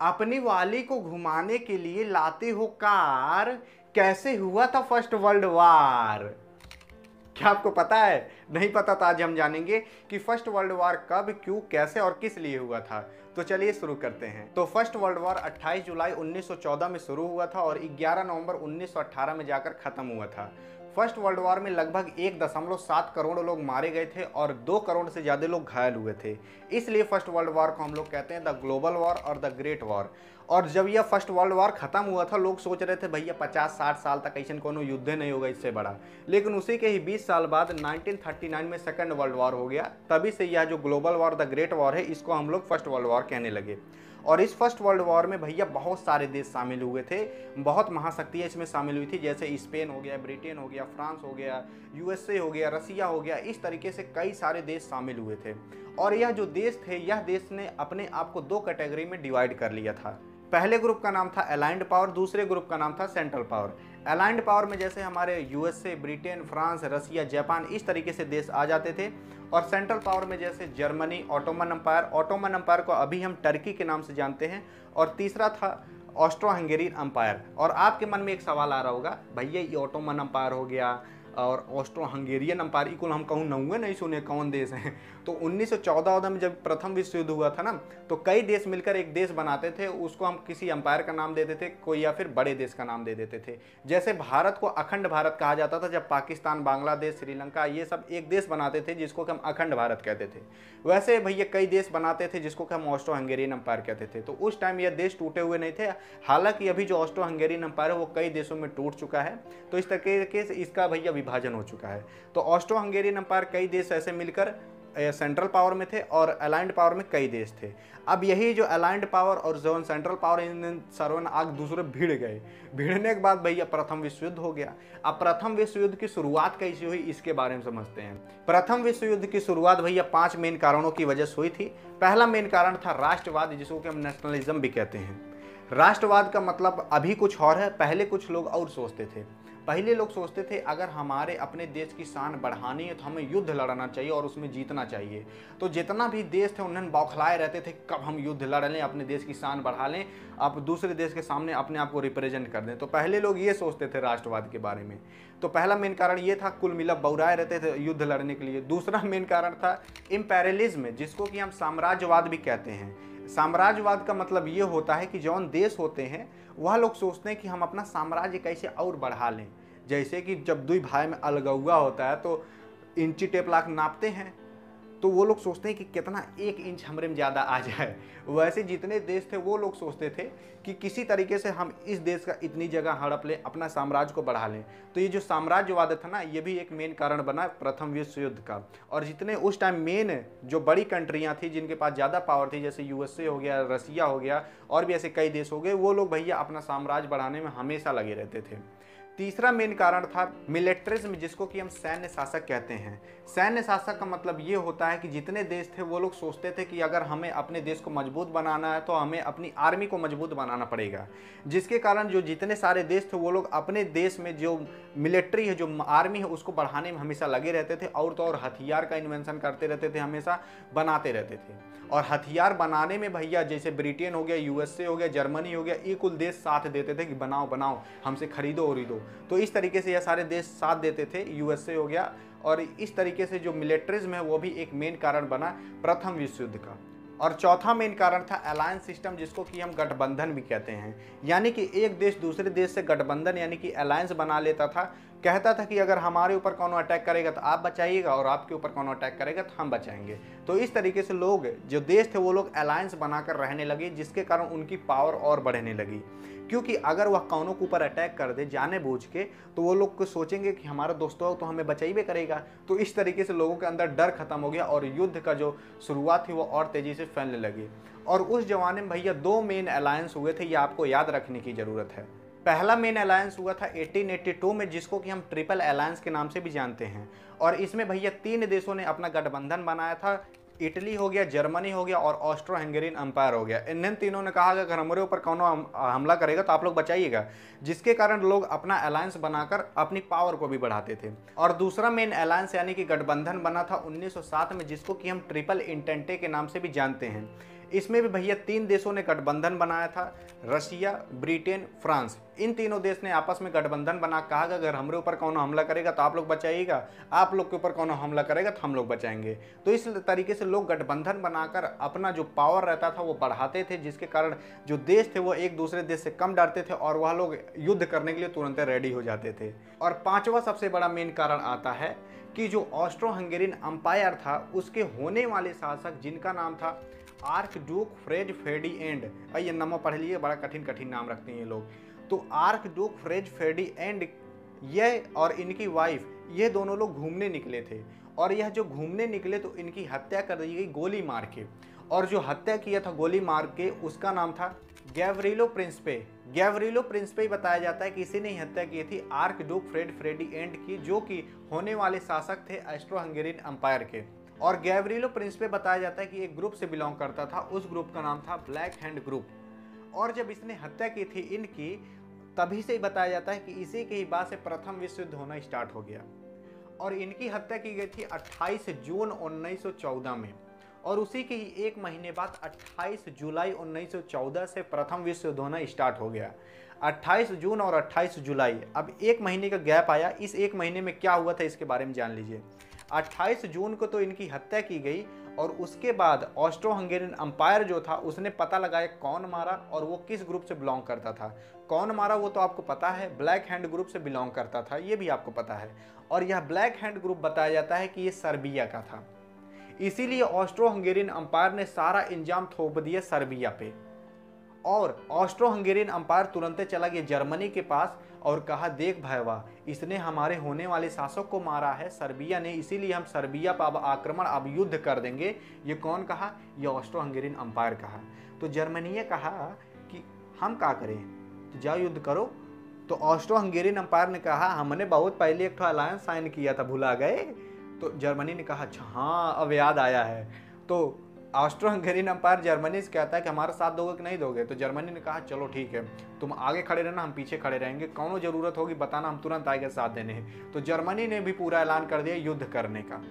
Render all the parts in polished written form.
अपनी वाली को घुमाने के लिए लाते हो कार, कैसे हुआ था फर्स्ट वर्ल्ड वार? क्या आपको पता है? नहीं पता तो आज हम जानेंगे कि फर्स्ट वर्ल्ड वार कब, क्यों, कैसे और किस लिए हुआ था। तो चलिए शुरू करते हैं। तो फर्स्ट वर्ल्ड वार 28 जुलाई 1914 में शुरू हुआ था और 11 नवंबर 1918 में जाकर खत्म हुआ था। फर्स्ट वर्ल्ड वार में लगभग 1.7 करोड़ लोग मारे गए थे और 2 करोड़ से ज़्यादा लोग घायल हुए थे। इसलिए फर्स्ट वर्ल्ड वार को हम लोग कहते हैं द ग्लोबल वॉर और द ग्रेट वॉर। और जब यह फर्स्ट वर्ल्ड वार खत्म हुआ था, लोग सोच रहे थे भैया 50-60 साल तक ऐसा कोनो युद्ध नहीं होगा इससे बड़ा। लेकिन उसी के ही 20 साल बाद 1939 में सेकंड वर्ल्ड वॉर हो गया। तभी से यह जो global war the great war है, इसको हम लोग फर्स्ट वर्ल्ड वॉर कहने लगे। और इस फर्स्ट वर्ल्ड वॉर में भैया बहुत सारे देश शामिल हुए थे, बहुत महाशक्तियाँ इसमें शामिल हुई थी, जैसे स्पेन हो गया, ब्रिटेन हो गया, फ्रांस हो गया, यूएसए हो गया, रसिया हो गया। इस तरीके से कई सारे देश शामिल हुए थे। और यह जो देश थे, यह देश ने अपने आप को 2 कैटेगरी में डिवाइड कर लिया था। पहले ग्रुप का नाम था अलाइंड पावर, दूसरे ग्रुप का नाम था सेंट्रल पावर। अलाइंड पावर में जैसे हमारे यूएसए, ब्रिटेन, फ्रांस, रसिया, जापान, इस तरीके से देश आ जाते थे। और सेंट्रल पावर में जैसे Germany, Ottoman empire, Ottoman empire को अभी हम टर्की के नाम से जानते हैं। और तीसरा था ऑस्ट्रो हंगेरियन अम्पायर। और आपके मन में एक सवाल आ रहा होगा, भैया ये ऑटोमन अम्पायर हो गया और ऑस्ट्रो हंगेरियन अम्पायर, इक्वल हम कहूँ नौवे नहीं सुने कौन देश हैं। तो 1914 में जब प्रथम विश्व युद्ध हुआ था ना, तो कई देश मिलकर एक देश बनाते थे, उसको हम किसी अंपायर का नाम दे देते, कोई या फिर बड़े देश का नाम दे देते थे। जैसे भारत को अखंड भारत कहा जाता था, जब पाकिस्तान, बांग्लादेश, श्रीलंका ये सब एक देश बनाते थे जिसको कि हम अखंड भारत कहते थे। वैसे भैया कई देश बनाते थे जिसको कि हम ऑस्ट्रो हंगेरियन अम्पायर कहते थे। तो उस टाइम यह देश टूटे हुए नहीं थे। हालांकि अभी जो ऑस्ट्रो हंगेरियन अम्पायर है वो कई देशों में टूट चुका है। तो इस तरीके से इसका भैया विभाजन हो चुका है। तो ऑस्ट्रो हंगेरियन अम्पायर कई देश ऐसे मिलकर सेंट्रल पावर में थे और अलाइंड पावर में कई देश थे। अब यही जो अलाइंड पावर और जो सेंट्रल पावर, इन सर्वों आग दूसरे भिड़ गए। भिड़ने के बाद भैया प्रथम विश्व युद्ध हो गया। अब प्रथम विश्व युद्ध की शुरुआत कैसी हुई, इसके बारे में समझते हैं। प्रथम विश्व युद्ध की शुरुआत भैया 5 मेन कारणों की वजह से हुई थी। पहला मेन कारण था राष्ट्रवाद, जिसको कि हम नेशनलिज्म भी कहते हैं। राष्ट्रवाद का मतलब अभी कुछ और है, पहले कुछ लोग और सोचते थे। पहले लोग सोचते थे अगर हमारे अपने देश की शान बढ़ानी है तो हमें युद्ध लड़ना चाहिए और उसमें जीतना चाहिए। तो जितना भी देश थे उन्हें बौखलाए रहते थे, कब हम युद्ध लड़ लें, अपने देश की शान बढ़ा लें, अब दूसरे देश के सामने अपने आप को रिप्रेजेंट कर दें। तो पहले लोग ये सोचते थे राष्ट्रवाद के बारे में। तो पहला मेन कारण ये था, कुल मिला बौराए रहते थे युद्ध लड़ने के लिए। दूसरा मेन कारण था इम्पेरियलिज्म, जिसको कि हम साम्राज्यवाद भी कहते हैं। साम्राज्यवाद का मतलब ये होता है कि जौन देश होते हैं वह लोग सोचते हैं कि हम अपना साम्राज्य कैसे और बढ़ा लें। जैसे कि जब दुई भाई में अलगौआ होता है तो इंची टेप लाख नापते हैं, तो वो लोग सोचते हैं कि कितना 1 इंच हमरे में ज़्यादा आ जाए। वैसे जितने देश थे वो लोग सोचते थे कि किसी तरीके से हम इस देश का इतनी जगह हड़प लें, अपना साम्राज्य को बढ़ा लें। तो ये जो साम्राज्यवाद था ना, ये भी एक मेन कारण बना प्रथम विश्व युद्ध का। और जितने उस टाइम मेन जो बड़ी कंट्रियाँ थी जिनके पास ज़्यादा पावर थी, जैसे यूएसए हो गया, रसिया हो गया और भी ऐसे कई देश हो गए, वो लोग भैया अपना साम्राज्य बढ़ाने में हमेशा लगे रहते थे। तीसरा मेन कारण था मिलिट्रिज्म, जिसको कि हम सैन्य शासक कहते हैं। सैन्य शासक का मतलब ये होता है कि जितने देश थे वो लोग सोचते थे कि अगर हमें अपने देश को मजबूत बनाना है तो हमें अपनी आर्मी को मजबूत बनाना पड़ेगा। जिसके कारण जो जितने सारे देश थे वो लोग अपने देश में जो मिलिट्री है, जो आर्मी है, उसको बढ़ाने में हमेशा लगे रहते थे। और तो और हथियार का इन्वेंशन करते रहते थे, हमेशा बनाते रहते थे। और हथियार बनाने में भैया जैसे ब्रिटेन हो गया, यूएसए हो गया, जर्मनी हो गया, ये कुल देश साथ देते थे कि बनाओ बनाओ, हमसे खरीदो खरीदो। तो इस तरीके से यह सारे देश साथ देते थे, यूएसए हो गया। और इस तरीके से जो मिलिट्रिज्म है वो भी एक मेन कारण बना प्रथम विश्व युद्ध का। और चौथा मेन कारण था अलायंस सिस्टम, जिसको कि हम गठबंधन भी कहते हैं। यानी कि एक देश दूसरे देश से गठबंधन यानी कि अलायंस बना लेता था, कहता था कि अगर हमारे ऊपर कौन अटैक करेगा तो आप बचाइएगा और आपके ऊपर कौन अटैक करेगा तो हम बचाएंगे। तो इस तरीके से लोग जो देश थे वो लोग अलायंस बनाकर रहने लगे, जिसके कारण उनकी पावर और बढ़ने लगी। क्योंकि अगर वह कौनों के ऊपर अटैक कर दे जाने बूझ के, तो वो लोग को सोचेंगे कि हमारा दोस्तों तो हमें बचाइए करेगा। तो इस तरीके से लोगों के अंदर डर खत्म हो गया और युद्ध का जो शुरुआत थी वो और तेजी से फैलने लगी। और उस जमाने में भैया 2 मेन अलायंस हुए थे, ये आपको याद रखने की जरूरत है। पहला मेन अलायंस हुआ था 1882 में, जिसको कि हम ट्रिपल अलायंस के नाम से भी जानते हैं। और इसमें भैया 3 देशों ने अपना गठबंधन बनाया था। इटली हो गया, जर्मनी हो गया और ऑस्ट्रो हंगेरियन अम्पायर हो गया। इन तीनों ने कहा कि अगर हमारे ऊपर कौन हमला करेगा तो आप लोग बचाइएगा, जिसके कारण लोग अपना अलायंस बनाकर अपनी पावर को भी बढ़ाते थे। और दूसरा मेन अलायंस यानी कि गठबंधन बना था 1907 में, जिसको कि हम ट्रिपल इंटेंटे के नाम से भी जानते हैं। इसमें भी भैया 3 देशों ने गठबंधन बनाया था, रशिया, ब्रिटेन, फ्रांस। इन तीनों देश ने आपस में गठबंधन बना, कहा कि अगर हमारे ऊपर कौन हमला करेगा तो आप लोग बचाइएगा, आप लोग के ऊपर कौन हमला करेगा तो हम लोग बचाएंगे। तो इस तरीके से लोग गठबंधन बनाकर अपना जो पावर रहता था वो बढ़ाते थे, जिसके कारण जो देश थे वो एक दूसरे देश से कम डरते थे और वह लोग युद्ध करने के लिए तुरंत रेडी हो जाते थे। और पांचवा सबसे बड़ा मेन कारण आता है कि जो ऑस्ट्रो हंगेरियन अंपायर था उसके होने वाले शासक, जिनका नाम था आर्क ड्यूक फ्रेज फेर्डिनेंड। ये नाम पढ़ लिए, बड़ा कठिन कठिन नाम रखते हैं ये लोग। तो आर्क ड्यूक फ्रेज फेर्डिनेंड, ये और इनकी वाइफ, ये दोनों लोग घूमने निकले थे। और यह जो घूमने निकले तो इनकी हत्या कर दी गई गोली मार के। और जो हत्या किया था गोली मार के उसका नाम था गैवरिलो प्रिंसिपे। गैवरिलो प्रिंसिपे बताया जाता है कि इसी ने ही हत्या की थी आर्क ड्यूक फेर्डिनेंड की, जो कि होने वाले शासक थे ऑस्ट्रो हंगेरियन अंपायर के। और गैवरिलो प्रिंसिपे बताया जाता है कि एक ग्रुप से बिलोंग करता था, उस ग्रुप का नाम था ब्लैक हैंड ग्रुप। और जब इसने हत्या की थी इनकी, तभी से बताया जाता है कि इसी के ही बाद से प्रथम विश्व युद्ध होना स्टार्ट हो गया। और इनकी हत्या की गई थी 28 जून 1914 में। और उसी के ही एक महीने बाद 28 जुलाई 1914 से प्रथम विश्व युद्ध होना स्टार्ट हो गया। 28 जून और 28 जुलाई, अब एक महीने का गैप आया। इस एक महीने में क्या हुआ था इसके बारे में जान लीजिए। 28 जून को तो इनकी हत्या की गई और उसके बाद ऑस्ट्रो हंगेरियन अंपायर जो था उसने पता लगाया कौन मारा और वो किस ग्रुप से बिलोंग करता था। कौन मारा वो तो आपको पता है, ब्लैक हैंड ग्रुप से बिलोंग करता था, ये भी आपको पता है। और यह ब्लैक हैंड ग्रुप बताया जाता है कि ये सर्बिया का था। इसीलिए ऑस्ट्रो हंगेरियन अंपायर ने सारा इंजाम थोप दिया सर्बिया पे। और ऑस्ट्रो हंगेरियन अंपायर तुरंत चला गया जर्मनी के पास और कहा, देख भाईवा, इसने हमारे होने वाले शासक को मारा है सर्बिया ने, इसीलिए हम सर्बिया पर अब आक्रमण, अब युद्ध कर देंगे। ये कौन कहा? ये ऑस्ट्रो हंगेरियन अंपायर कहा। तो जर्मनी ने कहा कि हम क्या करें, तो जाओ युद्ध करो। तो ऑस्ट्रो हंगेरियन अंपायर ने कहा, हमने बहुत पहले एक अलायंस साइन किया था, भुला गए? तो जर्मनी ने कहा, अच्छा हाँ अब याद आया है। तो ऑस्ट्रो हंगेरियन अंपायर जर्मनी से कहता है कि हमारा साथ दोगे कि नहीं दोगे? तो जर्मनी ने कहा, चलो ठीक है, तुम आगे खड़े रहना, हम पीछे खड़े रहेंगे, कौनो जरूरत होगी बताना, हम तुरंत आएंगे साथ देने। तो जर्मनी ने भी पूरा ऐलान कर दिया युद्ध करने का।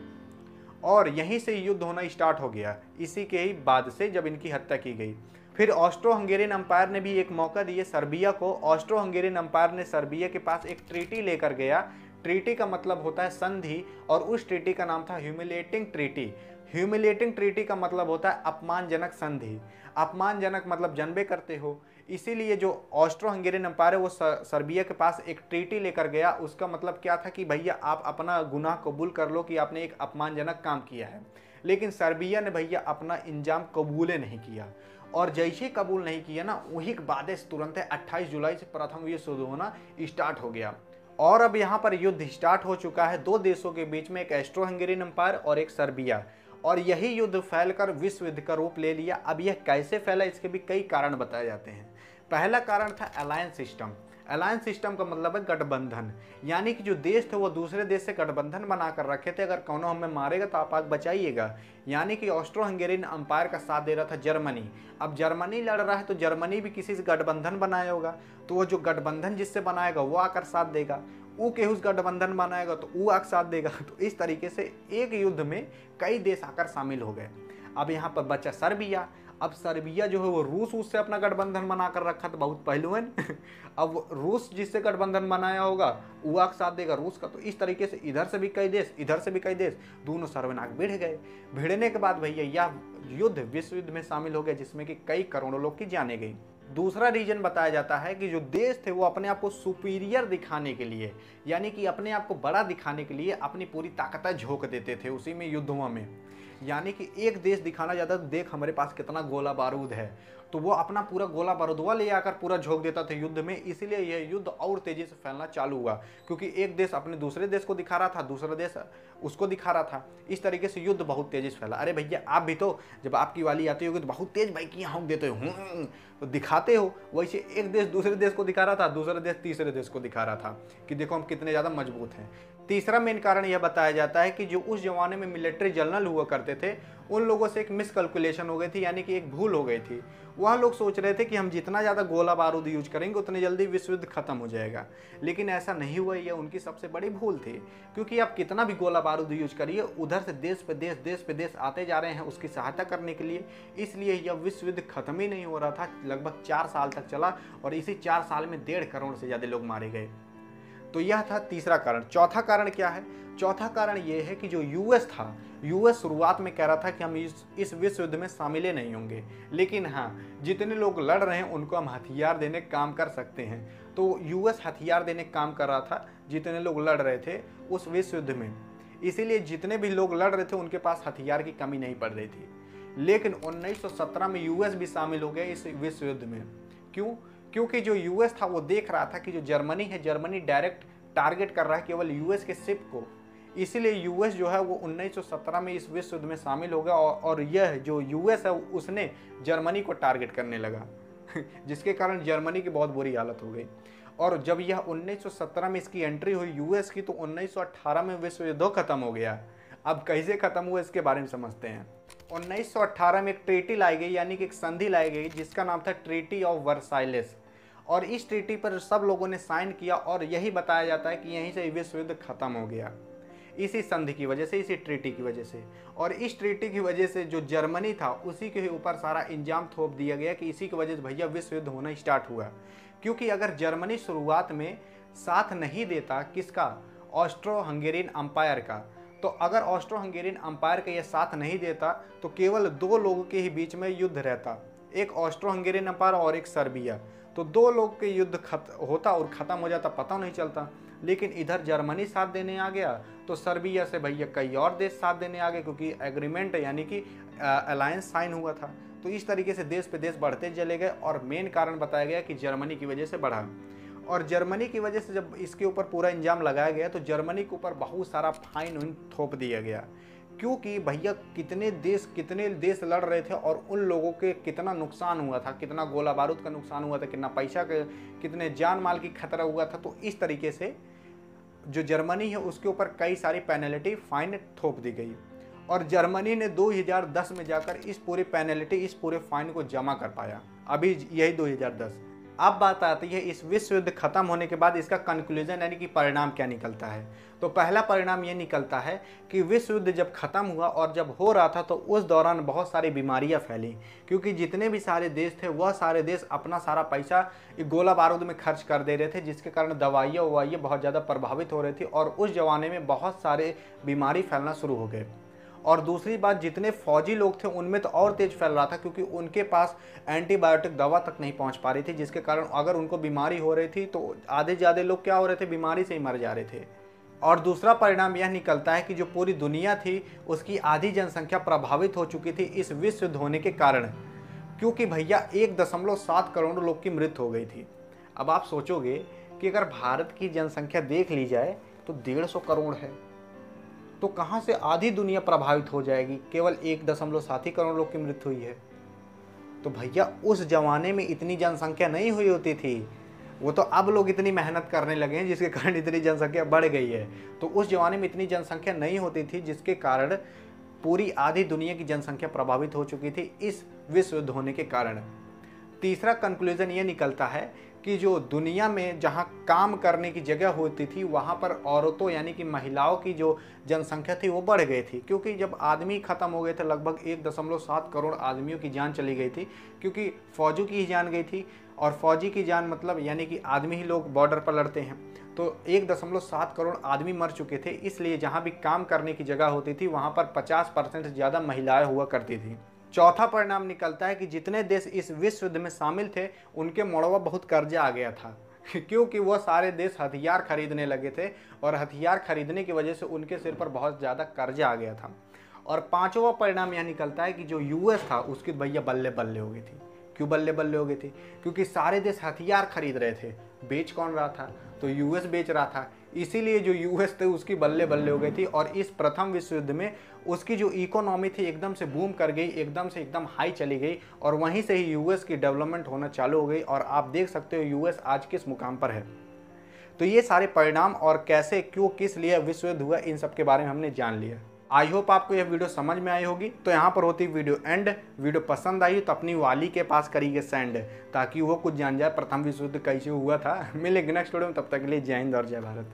और यहीं से युद्ध होना स्टार्ट हो गया, इसी के ही बाद से जब इनकी हत्या की गई। फिर ऑस्ट्रो हंगेरियन अंपायर ने भी एक मौका दिए सर्बिया को। ऑस्ट्रो हंगेरियन अंपायर ने सर्बिया के पास एक ट्रीटी लेकर गया। ट्रीटी का मतलब होता है संधि, और उस ट्रीटी का नाम था ह्यूमिलेटिंग ट्रीटी। ह्यूमिलेटिंग ट्रीटी का मतलब होता है अपमानजनक संधि। अपमानजनक मतलब जानबे करते हो, इसीलिए जो ऑस्ट्रो हंगेरियन अंपायर है वो सर्बिया के पास एक ट्रीटी लेकर गया। उसका मतलब क्या था कि भैया आप अपना गुनाह कबूल कर लो कि आपने एक अपमानजनक काम किया है। लेकिन सर्बिया ने भैया अपना इंजाम कबूल नहीं किया। और जैसे कबूल नहीं किया ना, वही के बाद तुरंत 28 जुलाई से प्रथम विश्व युद्ध होना स्टार्ट हो गया। और अब यहाँ पर युद्ध स्टार्ट हो चुका है दो देशों के बीच में, एक ऑस्ट्रो हंगेरियन अंपायर और एक सर्बिया। और यही युद्ध फैलकर विश्व युद्ध का रूप ले लिया। अब यह कैसे फैला, इसके भी कई कारण बताए जाते हैं। पहला कारण था अलायंस सिस्टम। अलायंस सिस्टम का मतलब है गठबंधन, यानी कि जो देश थे वो दूसरे देश से गठबंधन बनाकर रखे थे, अगर कौनो हमें मारेगा तो आप आग बचाइएगा। यानी कि ऑस्ट्रो हंगेरियन अंपायर का साथ दे रहा था जर्मनी। अब जर्मनी लड़ रहा है तो जर्मनी भी किसी से गठबंधन बनाया होगा, तो वो जो गठबंधन जिससे बनाएगा वो आकर साथ देगा। वो केहू गठबंधन बनाएगा तो वो आकर साथ देगा। तो इस तरीके से एक युद्ध में कई देश आकर शामिल हो गए। अब यहाँ पर बचा सर्बिया। अब सर्बिया जो है वो रूस उससे अपना गठबंधन बनाकर रखा था, बहुत पहलुअन। अब रूस जिससे गठबंधन बनाया होगा वो आग साथ देगा रूस का। तो इस तरीके से इधर से भी कई देश, इधर से भी कई देश, दोनों सर्वनाक भिड़ गए। भिड़ने के बाद भैया यह युद्ध विश्व युद्ध में शामिल हो गया, जिसमें कि कई करोड़ों लोग की जाने गई। दूसरा रीजन बताया जाता है कि जो देश थे वो अपने आप को सुपीरियर दिखाने के लिए, यानी कि अपने आप को बड़ा दिखाने के लिए अपनी पूरी ताकत झोंक देते थे उसी में युद्धों में। यानी कि एक देश दिखाना चाहता था, देख हमारे पास कितना गोला बारूद है, तो वो अपना पूरा गोला बारूदवा ले आकर पूरा झोंक देता था युद्ध में। इसलिए यह युद्ध और तेजी से फैलना चालू हुआ, क्योंकि एक देश अपने दूसरे देश को दिखा रहा था, दूसरा देश उसको दिखा रहा था। इस तरीके से युद्ध बहुत तेजी से फैला। अरे भैया आप भी तो जब आपकी वाली आती होगी तो बहुत तेज भाई की हाँक देते हो, तो दिखाते हो। वैसे एक देश दूसरे देश को दिखा रहा था, दूसरा देश तीसरे देश को दिखा रहा था कि देखो हम कितने ज़्यादा मजबूत हैं। तीसरा मेन कारण यह बताया जाता है कि जो उस जमाने में मिलिट्री जनरल हुआ करते करते थे उन लोगों से एक मिसकैलकुलेशन हो गई थी, यानी कि एक भूल हो गई थी। वह लोग सोच रहे थे कि हम जितना ज़्यादा गोला बारूद यूज करेंगे उतनी जल्दी विश्व युद्ध खत्म हो जाएगा, लेकिन ऐसा नहीं हुआ। यह उनकी सबसे बड़ी भूल थी, क्योंकि आप कितना भी गोला बारूद यूज करिए, उधर से देश पे देश आते जा रहे हैं उसकी सहायता करने के लिए। इसलिए यह विश्व युद्ध खत्म ही नहीं हो रहा था। लगभग 4 साल तक चला और इसी 4 साल में 1.5 करोड़ से ज़्यादा लोग मारे गए। तो यह था तीसरा कारण। चौथा कारण क्या है? चौथा कारण यह है कि जो यूएस था, यूएस शुरुआत में कह रहा था कि हम इस विश्व युद्ध में शामिल नहीं होंगे, लेकिन हाँ, जितने लोग लड़ रहे हैं उनको हम हथियार देने का काम कर सकते हैं। तो यूएस हथियार देने का काम कर रहा था जितने लोग लड़ रहे थे उस विश्व युद्ध में। इसीलिए जितने भी लोग लड़ रहे थे उनके पास हथियार की कमी नहीं पड़ रही थी। लेकिन 1917 में यूएस भी शामिल हो गया इस विश्व युद्ध में। क्यों? क्योंकि जो यूएस था वो देख रहा था कि जो जर्मनी है, जर्मनी डायरेक्ट टारगेट कर रहा है केवल यूएस के शिप को। इसीलिए यूएस जो है वो 1917 में इस विश्व युद्ध में शामिल हो गया और यह जो यूएस है उसने जर्मनी को टारगेट करने लगा जिसके कारण जर्मनी की बहुत बुरी हालत हो गई। और जब यह 1917 में इसकी एंट्री हुई यूएस की, तो 1918 में विश्व युद्ध खत्म हो गया। अब कैसे खत्म हुआ इसके बारे में समझते हैं। 1918 में एक ट्रीटी लाई गई, यानी कि एक संधि लाई गई जिसका नाम था ट्रीटी ऑफ वर्साइलेस। और इस ट्रीटी पर सब लोगों ने साइन किया और यही बताया जाता है कि यहीं से विश्व युद्ध खत्म हो गया, इसी संधि की वजह से, इसी ट्रीटी की वजह से। और इस ट्रीटी की वजह से जो जर्मनी था उसी के ऊपर सारा इंजाम थोप दिया गया कि इसी की वजह से भैया विश्व युद्ध होना स्टार्ट हुआ। क्योंकि अगर जर्मनी शुरुआत में साथ नहीं देता, किसका? ऑस्ट्रो हंगेरियन अम्पायर का, तो अगर ऑस्ट्रो हंगेरियन अम्पायर का यह साथ नहीं देता तो केवल 2 लोगों के ही बीच में युद्ध रहता, एक ऑस्ट्रो हंगेरियन अम्पायर और एक सर्बिया। तो 2 लोग के युद्ध होता और ख़त्म हो जाता, पता नहीं चलता। लेकिन इधर जर्मनी साथ देने आ गया तो सर्बिया से भैया कई और देश साथ देने आ गए, क्योंकि एग्रीमेंट यानी कि अलायंस साइन हुआ था। तो इस तरीके से देश पे देश बढ़ते चले गए और मेन कारण बताया गया कि जर्मनी की वजह से बढ़ा। और जर्मनी की वजह से जब इसके ऊपर पूरा इंजाम लगाया गया तो जर्मनी के ऊपर बहुत सारा फाइन थोप दिया गया, क्योंकि भैया कितने देश लड़ रहे थे और उन लोगों के कितना नुकसान हुआ था, कितना गोला बारूद का नुकसान हुआ था, कितना पैसा के, कितने जान माल की खतरा हुआ था। तो इस तरीके से जो जर्मनी है उसके ऊपर कई सारी पेनल्टी फाइन थोप दी गई और जर्मनी ने 2010 में जाकर इस पूरी पेनल्टी, इस पूरे फाइन को जमा कर पाया। अभी यही 2010। अब बात आती है इस विश्व युद्ध खत्म होने के बाद इसका कंक्लूजन यानी कि परिणाम क्या निकलता है। तो पहला परिणाम ये निकलता है कि विश्व युद्ध जब खत्म हुआ और जब हो रहा था तो उस दौरान बहुत सारी बीमारियां फैली, क्योंकि जितने भी सारे देश थे वह सारे देश अपना सारा पैसा गोला बारूद में खर्च कर दे रहे थे, जिसके कारण दवाइयाँ ववाइयाँ बहुत ज़्यादा प्रभावित हो रही थी और उस जमाने में बहुत सारे बीमारी फैलना शुरू हो गए। और दूसरी बात, जितने फौजी लोग थे उनमें तो और तेज फैल रहा था, क्योंकि उनके पास एंटीबायोटिक दवा तक नहीं पहुंच पा रही थी, जिसके कारण अगर उनको बीमारी हो रही थी तो आधे ज़्यादा लोग क्या हो रहे थे, बीमारी से ही मर जा रहे थे। और दूसरा परिणाम यह निकलता है कि जो पूरी दुनिया थी उसकी आधी जनसंख्या प्रभावित हो चुकी थी इस विश्व युद्ध होने के कारण, क्योंकि भैया 1.7 करोड़ लोग की मृत्यु हो गई थी। अब आप सोचोगे कि अगर भारत की जनसंख्या देख ली जाए तो 150 करोड़ है, तो कहाँ से आधी दुनिया प्रभावित हो जाएगी। केवल 1.7 करोड़ लोग की मृत्यु हुई है। तो भैया उस जमाने में इतनी जनसंख्या नहीं हुई होती थी, वो तो अब लोग इतनी मेहनत करने लगे हैं जिसके कारण इतनी जनसंख्या बढ़ गई है। तो उस जमाने में इतनी जनसंख्या नहीं होती थी, जिसके कारण पूरी आधी दुनिया की जनसंख्या प्रभावित हो चुकी थी इस विश्व युद्ध होने के कारण। तीसरा कंक्लूजन ये निकलता है कि जो दुनिया में जहाँ काम करने की जगह होती थी वहाँ पर औरतों यानी कि महिलाओं की जो जनसंख्या थी वो बढ़ गई थी, क्योंकि जब आदमी ख़त्म हो गए थे, लगभग 1.7 करोड़ आदमियों की जान चली गई थी, क्योंकि फौजों की ही जान गई थी। और फौजी की जान मतलब यानी कि आदमी ही लोग बॉर्डर पर लड़ते हैं, तो 1.7 करोड़ आदमी मर चुके थे। इसलिए जहाँ भी काम करने की जगह होती थी वहाँ पर 50% से ज़्यादा महिलाएँ हुआ करती थी। चौथा परिणाम निकलता है कि जितने देश इस विश्व युद्ध में शामिल थे उनके मोड़वा बहुत कर्जा आ गया था क्योंकि वह सारे देश हथियार खरीदने लगे थे और हथियार खरीदने की वजह से उनके सिर पर बहुत ज़्यादा कर्जा आ गया था। और पांचवा परिणाम यह निकलता है कि जो यूएस था उसकी भैया बल्ले बल्ले हो गई थी। क्यों बल्ले बल्ले हो गई थी? क्योंकि सारे देश हथियार खरीद रहे थे, बेच कौन रहा था? तो यूएस बेच रहा था। इसीलिए जो यूएस थे उसकी बल्ले बल्ले हो गई थी और इस प्रथम विश्व युद्ध में उसकी जो इकोनॉमी थी एकदम से बूम कर गई, एकदम हाई चली गई और वहीं से ही यूएस की डेवलपमेंट होना चालू हो गई। और आप देख सकते हो यूएस आज किस मुकाम पर है। तो ये सारे परिणाम और कैसे, क्यों, किस लिए विश्व युद्ध हुआ, इन सब के बारे में हमने जान लिया। आई होप आपको यह वीडियो समझ में आई होगी। तो यहाँ पर होती वीडियो एंड। वीडियो पसंद आई तो अपनी वाली के पास करिए सेंड, ताकि वो कुछ जान जाए प्रथम विश्व युद्ध कैसे हुआ था। मिलेंगे नेक्स्ट वीडियो में, तब तक के लिए जय हिंद और जय भारत।